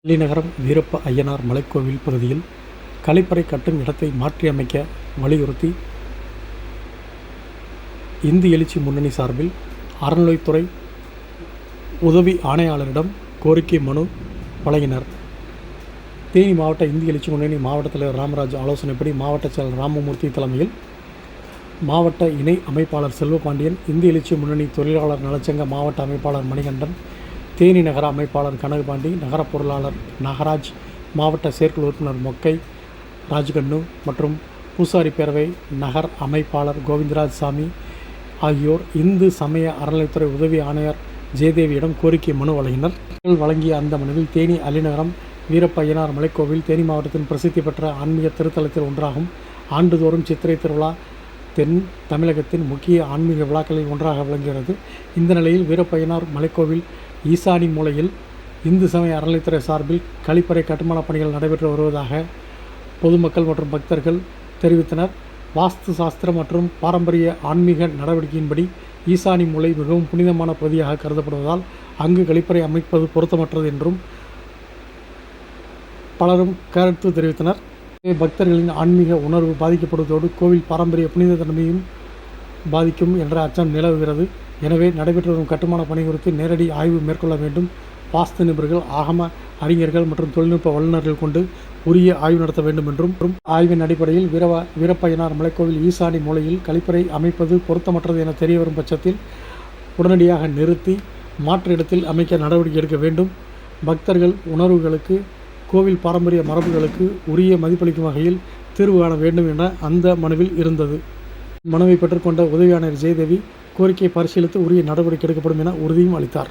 ஸ்ரீநகரம் வீரப்ப அய்யனார் மலைக்கோவில் பகுதியில் கழிப்பறை கட்டும் இடத்தை மாற்றியமைக்க வலியுறுத்தி இந்து எழுச்சி முன்னணி சார்பில் அறநிலையத்துறை உதவி ஆணையாளரிடம் கோரிக்கை மனு வழங்கினர். தேனி மாவட்ட இந்து எழுச்சி முன்னணி மாவட்ட தலைவர் ராமராஜ் ஆலோசனைப்படி மாவட்ட செயலர் ராமமூர்த்தி தலைமையில் மாவட்ட இணை அமைப்பாளர் செல்வபாண்டியன், இந்து எழுச்சி முன்னணி தொழிலாளர் நலச்சங்க மாவட்ட அமைப்பாளர் மணிகண்டன், தேனி நகர அமைப்பாளர் கனகபாண்டி, நகர பொருளாளர் நாகராஜ், மாவட்ட செயற்குழு உறுப்பினர் மொக்கை ராஜ்கண்ணு மற்றும் பூசாரி பேரவை நகர் அமைப்பாளர் கோவிந்தராஜ் சாமி ஆகியோர் இந்து சமய அறநிலையத்துறை உதவி ஆணையர் ஜெயதேவியிடம் கோரிக்கை மனு வழங்கினர். வழங்கிய அந்த மனுவில் தேனி அலிநகரம் வீரப்ப அய்யனார் மலைக்கோவில் தேனி மாவட்டத்தின் பிரசித்தி பெற்ற ஆன்மீக திருத்தலத்தில் ஒன்றாகும். ஆண்டுதோறும் சித்திரை திருவிழா தென் தமிழகத்தின் முக்கிய ஆன்மீக விழாக்களில் ஒன்றாக விளங்குகிறது. இந்த நிலையில் வீரப்ப அய்யனார் மலைக்கோவில் ஈசானி மூலையில் இந்து சமய அறநிலையத்துறை சார்பில் கழிப்பறை கட்டுமான பணிகள் நடைபெற்று வருவதாக பொதுமக்கள் மற்றும் பக்தர்கள் தெரிவித்தனர். வாஸ்து சாஸ்திரம் மற்றும் பாரம்பரிய ஆன்மீக நடவடிக்கையின்படி ஈசானி மூலை மிகவும் புனிதமான பகுதியாக கருதப்படுவதால் அங்கு கழிப்பறை அமைப்பது பொருத்தமற்றது என்றும் பலரும் கருத்து தெரிவித்தனர். பக்தர்களின் ஆன்மீக உணர்வு பாதிக்கப்படுவதோடு கோவில் பாரம்பரிய புனித தன்மையும் பாதிக்கும் என்ற அச்சம் நிலவுகிறது. எனவே நடைபெற்று வரும் கட்டுமான பணி குறித்து நேரடி ஆய்வு மேற்கொள்ள வேண்டும். வாஸ்து நிபுணர்கள், ஆகம அறிஞர்கள் மற்றும் தொழில்நுட்ப வல்லுநர்கள் கொண்டு உரிய ஆய்வு நடத்த வேண்டும் என்றும், ஆய்வின் அடிப்படையில் வீரப்ப அய்யனார் மலைக்கோவில் ஈசானி மூலையில் கழிப்பறை அமைப்பது பொருத்தமற்றது என தெரியவரும் பட்சத்தில் உடனடியாக நிறுத்தி மாற்று இடத்தில் அமைக்க நடவடிக்கை எடுக்க வேண்டும். பக்தர்கள் உணர்வுகளுக்கு, கோவில் பாரம்பரிய மரபுகளுக்கு உரிய மதிப்பளிக்கும் வகையில் தீர்வு காண வேண்டும் என அந்த மனுவில் இருந்தது. மனுவை பெற்றுக்கொண்ட உதவி ஆணையர் ஜெயதேவி கோரிக்கையை பரிசீலித்து உரிய நடவடிக்கை எடுக்கப்படும் என உறுதியும் அளித்தார்.